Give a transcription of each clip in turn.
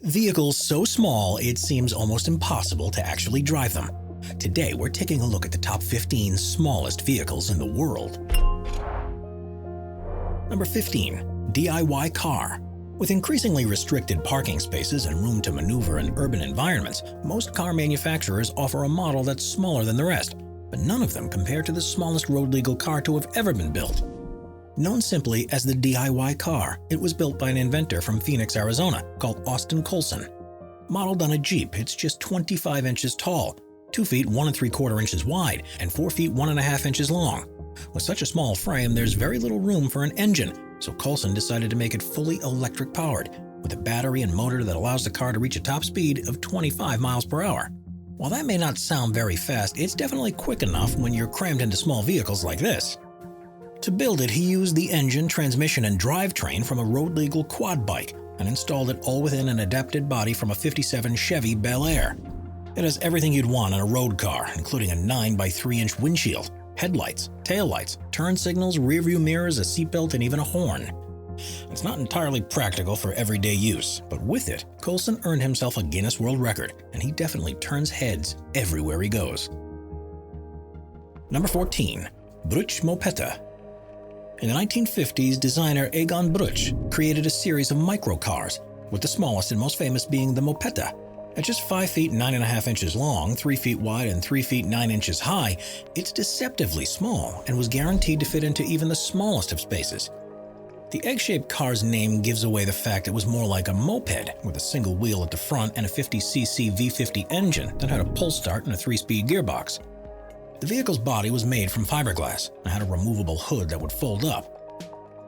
Vehicles so small it seems almost impossible to actually drive them. Today we're taking a look at the top 15 smallest vehicles in the world. Number 15. DIY car. With increasingly restricted parking spaces and room to maneuver in urban environments, most car manufacturers offer a model that's smaller than the rest, but none of them compare to the smallest road-legal car to have ever been built. Known simply as the DIY car, it was built by an inventor from Phoenix, Arizona, called Austin Colson. Modeled on a Jeep, it's just 25 inches tall, 2 feet 1 3/4 inches wide, and 4 feet 1.5 inches long. With such a small frame, there's very little room for an engine, so Colson decided to make it fully electric-powered, with a battery and motor that allows the car to reach a top speed of 25 miles per hour. While that may not sound very fast, it's definitely quick enough when you're crammed into small vehicles like this. To build it, he used the engine, transmission, and drivetrain from a road-legal quad bike and installed it all within an adapted body from a '57 Chevy Bel Air. It has everything you'd want in a road car, including a 9 by 3-inch windshield, headlights, taillights, turn signals, rearview mirrors, a seatbelt, and even a horn. It's not entirely practical for everyday use, but with it, Colson earned himself a Guinness World Record, and he definitely turns heads everywhere he goes. Number 14. Bruch Mopetta. In the 1950s, designer Egon Bruch created a series of microcars, with the smallest and most famous being the Mopetta. At just 5 feet 9.5 inches long, 3 feet wide, and 3 feet 9 inches high, it's deceptively small and was guaranteed to fit into even the smallest of spaces. The egg-shaped car's name gives away the fact it was more like a moped, with a single wheel at the front and a 50cc V50 engine that had a pull start and a 3-speed gearbox. The vehicle's body was made from fiberglass and had a removable hood that would fold up.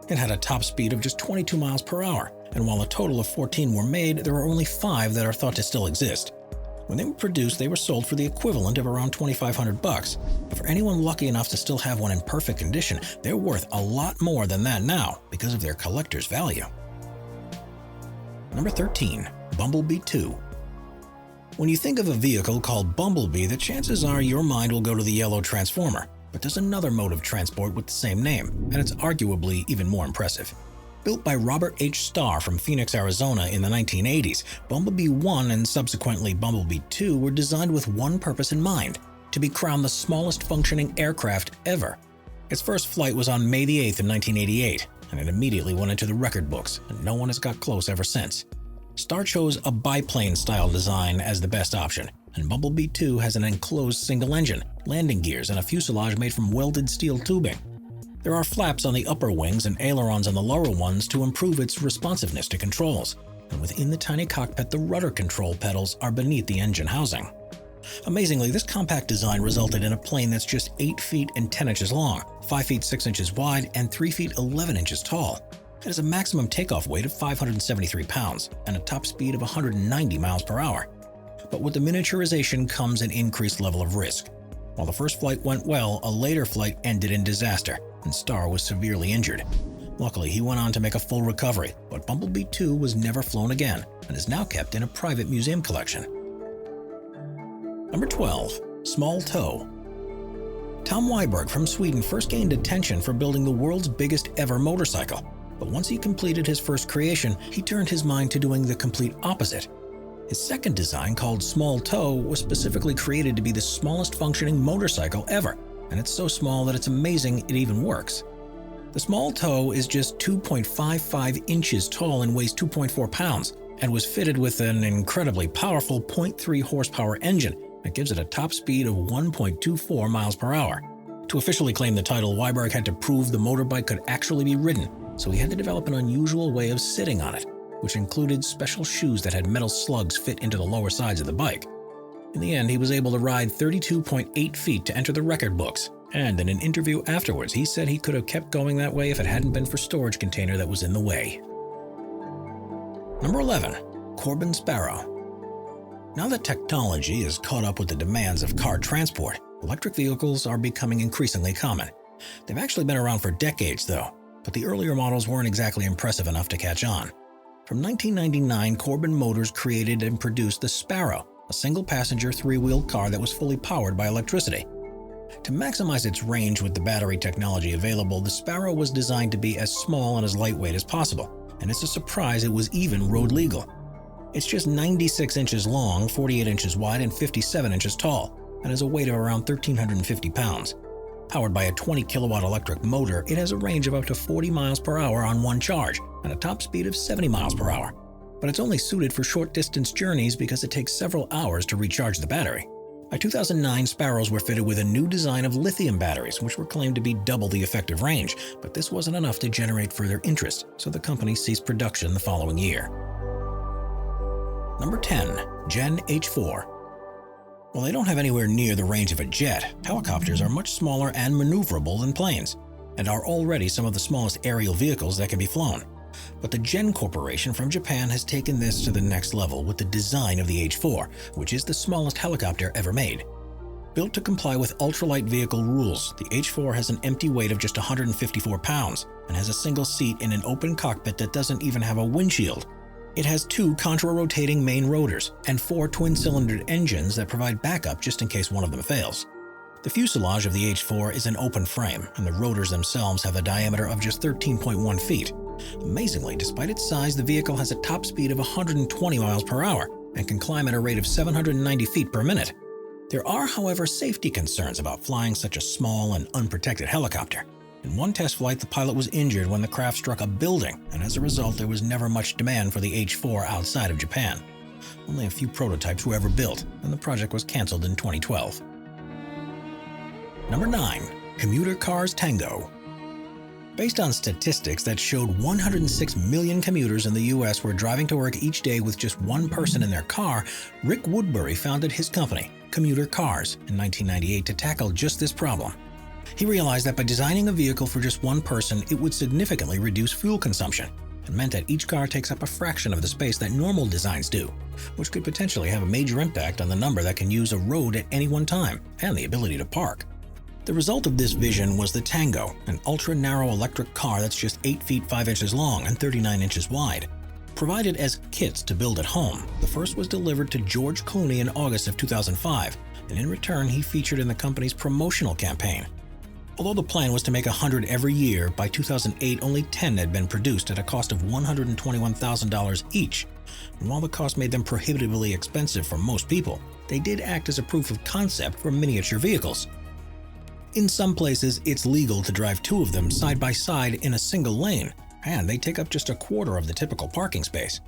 It had a top speed of just 22 miles per hour, and while a total of 14 were made, there are only 5 that are thought to still exist. When they were produced, they were sold for the equivalent of around $2,500, but for anyone lucky enough to still have one in perfect condition, they're worth a lot more than that now because of their collector's value. Number 13. Bumblebee 2. When you think of a vehicle called Bumblebee, the chances are your mind will go to the yellow Transformer, but there's another mode of transport with the same name, and it's arguably even more impressive. Built by Robert H. Starr from Phoenix, Arizona in the 1980s, Bumblebee 1 and subsequently Bumblebee 2 were designed with one purpose in mind: to be crowned the smallest functioning aircraft ever. Its first flight was on May the 8th in 1988, and it immediately went into the record books, and no one has got close ever since. Starr chose a biplane-style design as the best option, and Bumblebee 2 has an enclosed single engine, landing gears, and a fuselage made from welded steel tubing. There are flaps on the upper wings and ailerons on the lower ones to improve its responsiveness to controls, and within the tiny cockpit, the rudder control pedals are beneath the engine housing. Amazingly, this compact design resulted in a plane that's just 8 feet and 10 inches long, 5 feet 6 inches wide, and 3 feet 11 inches tall. It has a maximum takeoff weight of 573 pounds and a top speed of 190 miles per hour. But with the miniaturization comes an increased level of risk. While the first flight went well, a later flight ended in disaster, and Starr was severely injured. Luckily, he went on to make a full recovery, but Bumblebee 2 was never flown again and is now kept in a private museum collection. Number 12. Small Tow. Tom Weiberg from Sweden first gained attention for building the world's biggest ever motorcycle, but once he completed his first creation, he turned his mind to doing the complete opposite. His second design, called Small Tow, was specifically created to be the smallest functioning motorcycle ever, and it's so small that it's amazing it even works. The Small Tow is just 2.55 inches tall and weighs 2.4 pounds, and was fitted with an incredibly powerful 0.3 horsepower engine that gives it a top speed of 1.24 miles per hour. To officially claim the title, Weiberg had to prove the motorbike could actually be ridden, so he had to develop an unusual way of sitting on it, which included special shoes that had metal slugs fit into the lower sides of the bike. In the end, he was able to ride 32.8 feet to enter the record books, and in an interview afterwards, he said he could have kept going that way if it hadn't been for storage container that was in the way. Number 11. Corbin Sparrow. Now that technology has caught up with the demands of car transport, electric vehicles are becoming increasingly common. They've actually been around for decades, though, but the earlier models weren't exactly impressive enough to catch on. From 1999, Corbin Motors created and produced the Sparrow, a single-passenger, 3-wheeled car that was fully powered by electricity. To maximize its range with the battery technology available, the Sparrow was designed to be as small and as lightweight as possible, and it's a surprise it was even road legal. It's just 96 inches long, 48 inches wide, and 57 inches tall, and has a weight of around 1,350 pounds. Powered by a 20 kilowatt electric motor, it has a range of up to 40 miles per hour on one charge and a top speed of 70 miles per hour. But it's only suited for short distance journeys because it takes several hours to recharge the battery. By 2009, Sparrows were fitted with a new design of lithium batteries, which were claimed to be double the effective range, but this wasn't enough to generate further interest, so the company ceased production the following year. Number 10. Gen H4. While they don't have anywhere near the range of a jet, helicopters are much smaller and maneuverable than planes, and are already some of the smallest aerial vehicles that can be flown. But the Gen Corporation from Japan has taken this to the next level with the design of the H4, which is the smallest helicopter ever made. Built to comply with ultralight vehicle rules, the H4 has an empty weight of just 154 pounds and has a single seat in an open cockpit that doesn't even have a windshield. It has 2 contra-rotating main rotors and 4 twin-cylindered engines that provide backup just in case one of them fails. The fuselage of the H4 is an open frame, and the rotors themselves have a diameter of just 13.1 feet. Amazingly, despite its size, the vehicle has a top speed of 120 miles per hour and can climb at a rate of 790 feet per minute. There are, however, safety concerns about flying such a small and unprotected helicopter. In one test flight, the pilot was injured when the craft struck a building, and as a result, there was never much demand for the H4 outside of Japan. Only a few prototypes were ever built, and the project was canceled in 2012. Number 9. Commuter cars Tango. Based on statistics that showed 106 million commuters in the U.S. were driving to work each day with just one person in their car, Rick Woodbury founded his company, Commuter Cars, in 1998 to tackle just this problem. He realized that by designing a vehicle for just one person, it would significantly reduce fuel consumption, and meant that each car takes up a fraction of the space that normal designs do, which could potentially have a major impact on the number that can use a road at any one time, and the ability to park. The result of this vision was the Tango, an ultra-narrow electric car that's just 8 feet 5 inches long and 39 inches wide. Provided as kits to build at home, the first was delivered to George Clooney in August of 2005, and in return he featured in the company's promotional campaign. Although the plan was to make 100 every year, by 2008 only 10 had been produced at a cost of $121,000 each. And while the cost made them prohibitively expensive for most people, they did act as a proof of concept for miniature vehicles. In some places, it's legal to drive 2 of them side by side in a single lane, and they take up just a quarter of the typical parking space.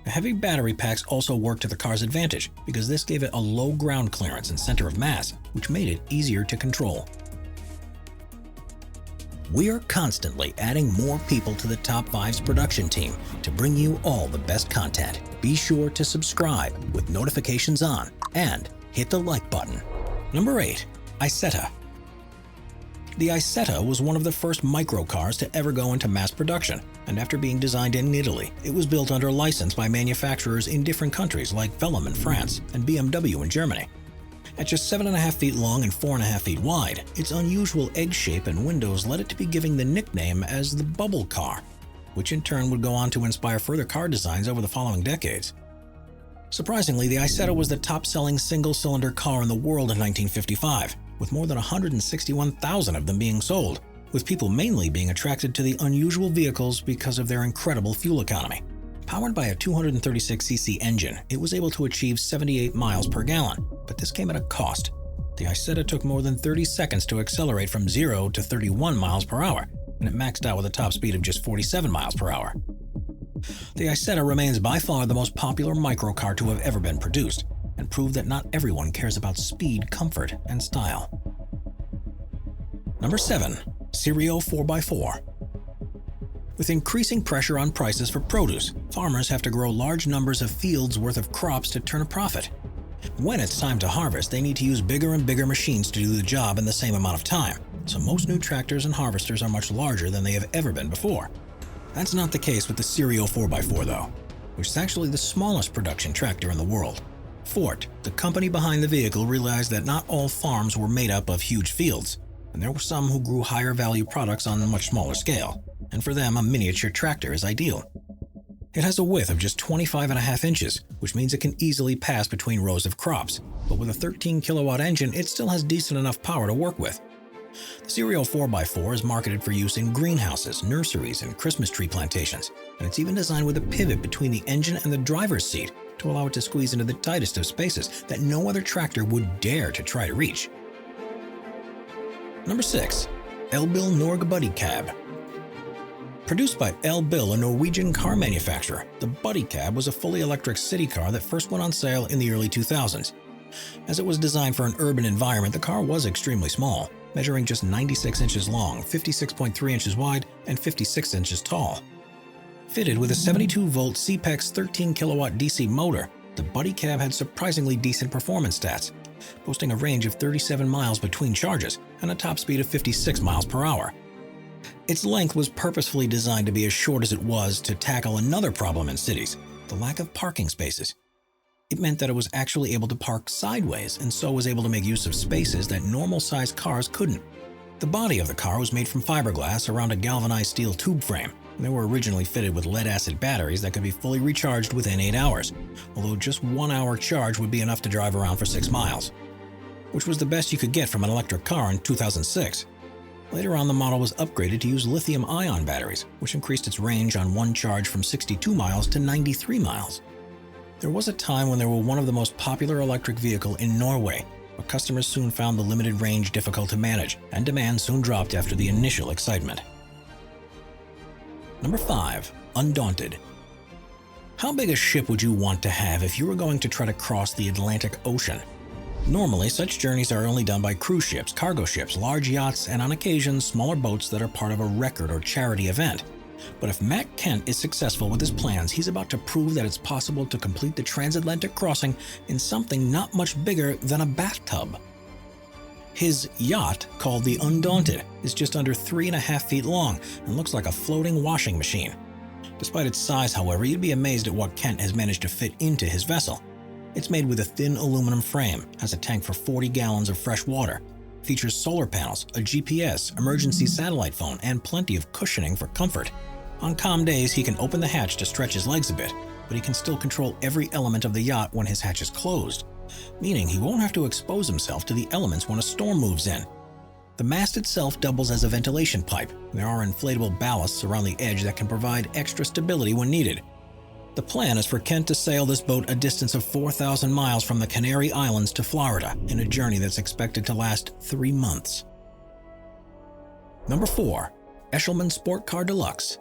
The heavy battery packs also worked to the car's advantage because this gave it a low ground clearance and center of mass, which made it easier to control. We are constantly adding more people to the Top 5's production team to bring you all the best content. Be sure to subscribe with notifications on and hit the like button. Number 8. Isetta. The Isetta was one of the first microcars to ever go into mass production, and after being designed in Italy, it was built under license by manufacturers in different countries like Velam in France and BMW in Germany. At just 7.5 feet long and 4.5 feet wide, its unusual egg shape and windows led it to be given the nickname as the Bubble Car, which in turn would go on to inspire further car designs over the following decades. Surprisingly, the Isetta was the top-selling single-cylinder car in the world in 1955, with more than 161,000 of them being sold, with people mainly being attracted to the unusual vehicles because of their incredible fuel economy. Powered by a 236cc engine, it was able to achieve 78 miles per gallon, but this came at a cost. The Isetta took more than 30 seconds to accelerate from 0 to 31 miles per hour, and it maxed out with a top speed of just 47 miles per hour. The Isetta remains by far the most popular microcar to have ever been produced, and proved that not everyone cares about speed, comfort, and style. Number 7. Cereal 4x4. With increasing pressure on prices for produce, farmers have to grow large numbers of fields worth of crops to turn a profit. When it's time to harvest, they need to use bigger and bigger machines to do the job in the same amount of time, so most new tractors and harvesters are much larger than they have ever been before. That's not the case with the Cereal 4x4 though, which is actually the smallest production tractor in the world. Ford, the company behind the vehicle, realized that not all farms were made up of huge fields, and there were some who grew higher value products on a much smaller scale, and for them a miniature tractor is ideal. It has a width of just 25.5 inches, which means it can easily pass between rows of crops, but with a 13 kilowatt engine it still has decent enough power to work with. The Serial 4x4 is marketed for use in greenhouses, nurseries, and Christmas tree plantations, and it's even designed with a pivot between the engine and the driver's seat to allow it to squeeze into the tightest of spaces that no other tractor would dare to try to reach. Number 6. ElBil Norge Buddy Cab. Produced by ElBil, a Norwegian car manufacturer, the Buddy Cab was a fully electric city car that first went on sale in the early 2000s. As it was designed for an urban environment, the car was extremely small, measuring just 96 inches long, 56.3 inches wide, and 56 inches tall. Fitted with a 72-volt CPEX 13-kilowatt DC motor, the Buddy Cab had surprisingly decent performance stats, boasting a range of 37 miles between charges and a top speed of 56 miles per hour. Its length was purposefully designed to be as short as it was to tackle another problem in cities, the lack of parking spaces. It meant that it was actually able to park sideways and so was able to make use of spaces that normal-sized cars couldn't. The body of the car was made from fiberglass around a galvanized steel tube frame. They were originally fitted with lead-acid batteries that could be fully recharged within 8 hours, although just 1 hour charge would be enough to drive around for 6 miles, which was the best you could get from an electric car in 2006. Later on, the model was upgraded to use lithium-ion batteries, which increased its range on one charge from 62 miles to 93 miles. There was a time when they were one of the most popular electric vehicles in Norway, but customers soon found the limited range difficult to manage, and demand soon dropped after the initial excitement. Number 5. Undaunted. How big a ship would you want to have if you were going to try to cross the Atlantic Ocean? Normally, such journeys are only done by cruise ships, cargo ships, large yachts, and on occasion, smaller boats that are part of a record or charity event. But if Matt Kent is successful with his plans, he's about to prove that it's possible to complete the transatlantic crossing in something not much bigger than a bathtub. His yacht, called the Undaunted, is just under 3.5 feet long and looks like a floating washing machine. Despite its size, however, you'd be amazed at what Kent has managed to fit into his vessel. It's made with a thin aluminum frame, has a tank for 40 gallons of fresh water, features solar panels, a GPS, emergency satellite phone, and plenty of cushioning for comfort. On calm days, he can open the hatch to stretch his legs a bit, but he can still control every element of the yacht when his hatch is closed, meaning he won't have to expose himself to the elements when a storm moves in. The mast itself doubles as a ventilation pipe. There are inflatable ballasts around the edge that can provide extra stability when needed. The plan is for Kent to sail this boat a distance of 4,000 miles from the Canary Islands to Florida in a journey that's expected to last 3 months. Number 4. Eshelman Sport Car Deluxe.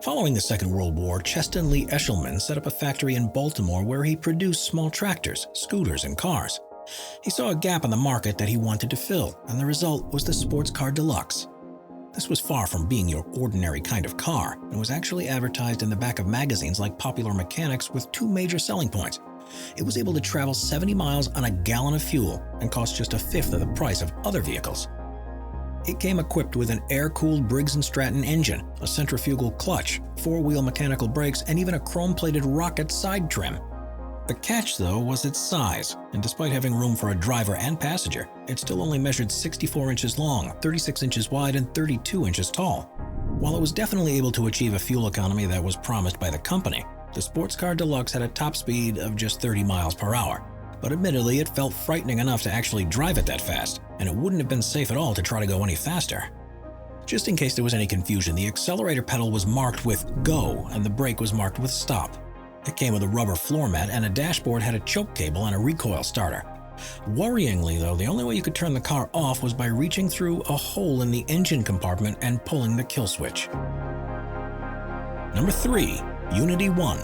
Following the Second World War, Cheston Lee Eshelman set up a factory in Baltimore where he produced small tractors, scooters, and cars. He saw a gap in the market that he wanted to fill, and the result was the Sports Car Deluxe. This was far from being your ordinary kind of car, and was actually advertised in the back of magazines like Popular Mechanics with 2 major selling points. It was able to travel 70 miles on a gallon of fuel and cost just a fifth of the price of other vehicles. It came equipped with an air-cooled Briggs & Stratton engine, a centrifugal clutch, 4-wheel mechanical brakes, and even a chrome-plated rocket side trim. The catch, though, was its size, and despite having room for a driver and passenger, it still only measured 64 inches long, 36 inches wide, and 32 inches tall. While it was definitely able to achieve a fuel economy that was promised by the company, the Sports Car Deluxe had a top speed of just 30 miles per hour. But admittedly, it felt frightening enough to actually drive it that fast, and it wouldn't have been safe at all to try to go any faster. Just in case there was any confusion, the accelerator pedal was marked with GO and the brake was marked with STOP. It came with a rubber floor mat, and a dashboard had a choke cable and a recoil starter. Worryingly, though, the only way you could turn the car off was by reaching through a hole in the engine compartment and pulling the kill switch. Number 3. Unity 1.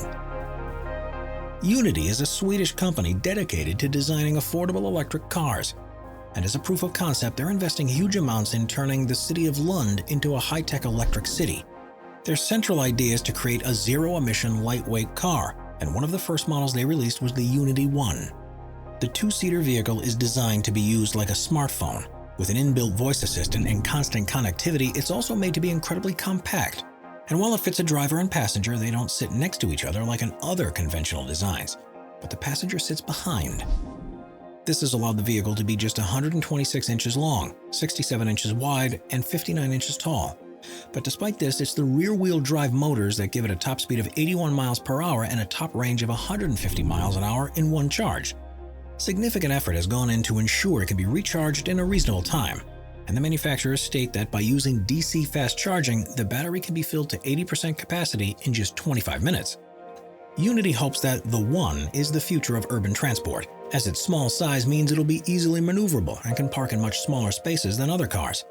Unity is a Swedish company dedicated to designing affordable electric cars. And as a proof of concept, they're investing huge amounts in turning the city of Lund into a high-tech electric city. Their central idea is to create a zero-emission lightweight car, and one of the first models they released was the Unity 1. The 2-seater vehicle is designed to be used like a smartphone. With an inbuilt voice assistant and constant connectivity, it's also made to be incredibly compact. And while it fits a driver and passenger, they don't sit next to each other like in other conventional designs, but the passenger sits behind. This has allowed the vehicle to be just 126 inches long, 67 inches wide, and 59 inches tall. But despite this, it's the rear-wheel drive motors that give it a top speed of 81 miles per hour and a top range of 150 miles an hour in one charge. Significant effort has gone in to ensure it can be recharged in a reasonable time. and the manufacturers state that by using DC fast charging, the battery can be filled to 80% capacity in just 25 minutes. Unity hopes that the One is the future of urban transport, as its small size means it'll be easily maneuverable and can park in much smaller spaces than other cars.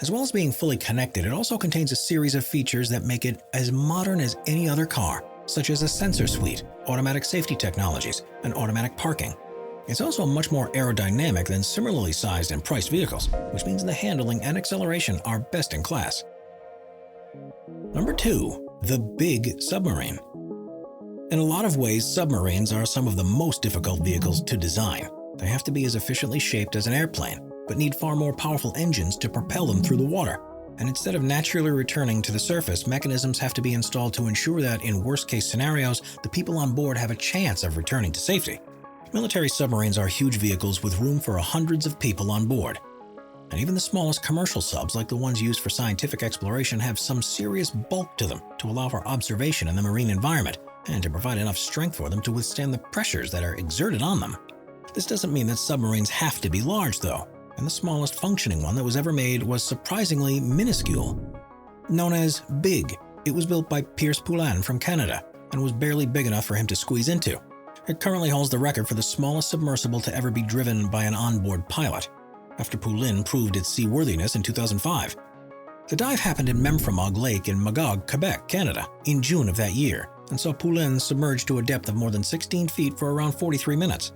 As well as being fully connected, it also contains a series of features that make it as modern as any other car, such as a sensor suite, automatic safety technologies, and automatic parking. It's also much more aerodynamic than similarly sized and priced vehicles, which means the handling and acceleration are best in class. Number 2. The Big Submarine. In a lot of ways, submarines are some of the most difficult vehicles to design. They have to be as efficiently shaped as an airplane, but need far more powerful engines to propel them through the water. And instead of naturally returning to the surface, mechanisms have to be installed to ensure that, in worst-case scenarios, the people on board have a chance of returning to safety. Military submarines are huge vehicles with room for hundreds of people on board. And even the smallest commercial subs, like the ones used for scientific exploration, have some serious bulk to them to allow for observation in the marine environment, and to provide enough strength for them to withstand the pressures that are exerted on them. This doesn't mean that submarines have to be large, though, and the smallest functioning one that was ever made was surprisingly minuscule. Known as Big, it was built by Pierce Poulin from Canada, and was barely big enough for him to squeeze into. It currently holds the record for the smallest submersible to ever be driven by an onboard pilot, after Poulin proved its seaworthiness in 2005. The dive happened in Memphremagog Lake in Magog, Quebec, Canada, in June of that year, and saw Poulin submerged to a depth of more than 16 feet for around 43 minutes.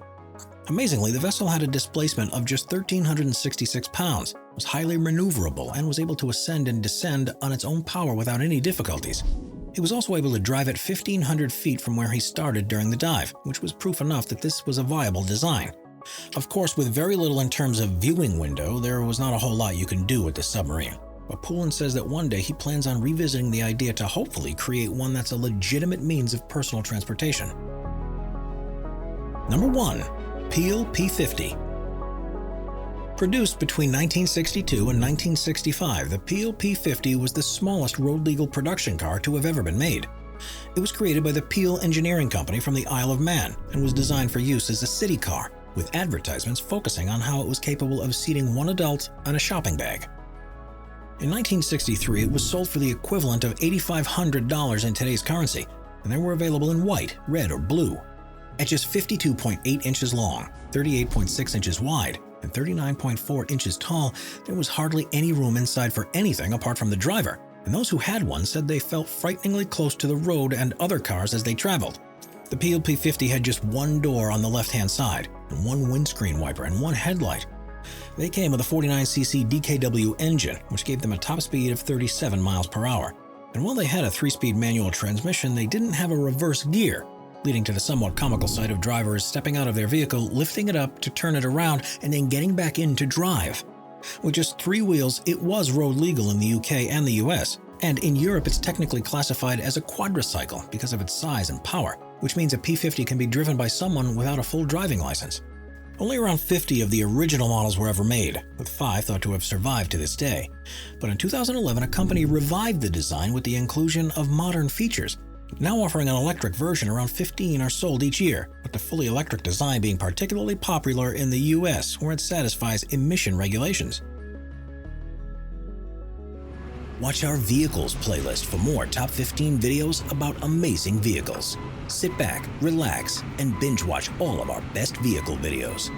Amazingly, the vessel had a displacement of just 1,366 pounds, was highly maneuverable, and was able to ascend and descend on its own power without any difficulties. He was also able to drive at 1,500 feet from where he started during the dive, which was proof enough that this was a viable design. Of course, with very little in terms of viewing window, there was not a whole lot you can do with the submarine. But Poulin says that one day he plans on revisiting the idea to hopefully create one that's a legitimate means of personal transportation. Number 1. Peel P50. Produced between 1962 and 1965, the Peel P50 was the smallest road-legal production car to have ever been made. It was created by the Peel Engineering Company from the Isle of Man and was designed for use as a city car, with advertisements focusing on how it was capable of seating one adult and a shopping bag. In 1963, it was sold for the equivalent of $8,500 in today's currency, and they were available in white, red, or blue. At just 52.8 inches long, 38.6 inches wide, and 39.4 inches tall, there was hardly any room inside for anything apart from the driver, and those who had one said they felt frighteningly close to the road and other cars as they traveled. The Peel P50 had just one door on the left-hand side, and one windscreen wiper and one headlight. They came with a 49cc DKW engine, which gave them a top speed of 37 miles per hour. And while they had a 3-speed manual transmission, they didn't have a reverse gear, leading to the somewhat comical sight of drivers stepping out of their vehicle, lifting it up to turn it around, and then getting back in to drive. With just 3 wheels, it was road legal in the UK and the US, and in Europe it's technically classified as a quadricycle because of its size and power, which means a P50 can be driven by someone without a full driving license. Only around 50 of the original models were ever made, with 5 thought to have survived to this day. But in 2011, a company revived the design with the inclusion of modern features, now offering an electric version. Around 15 are sold each year, with the fully electric design being particularly popular in the US, where it satisfies emission regulations. Watch our Vehicles playlist for more top 15 videos about amazing vehicles. Sit back, relax, and binge watch all of our best vehicle videos.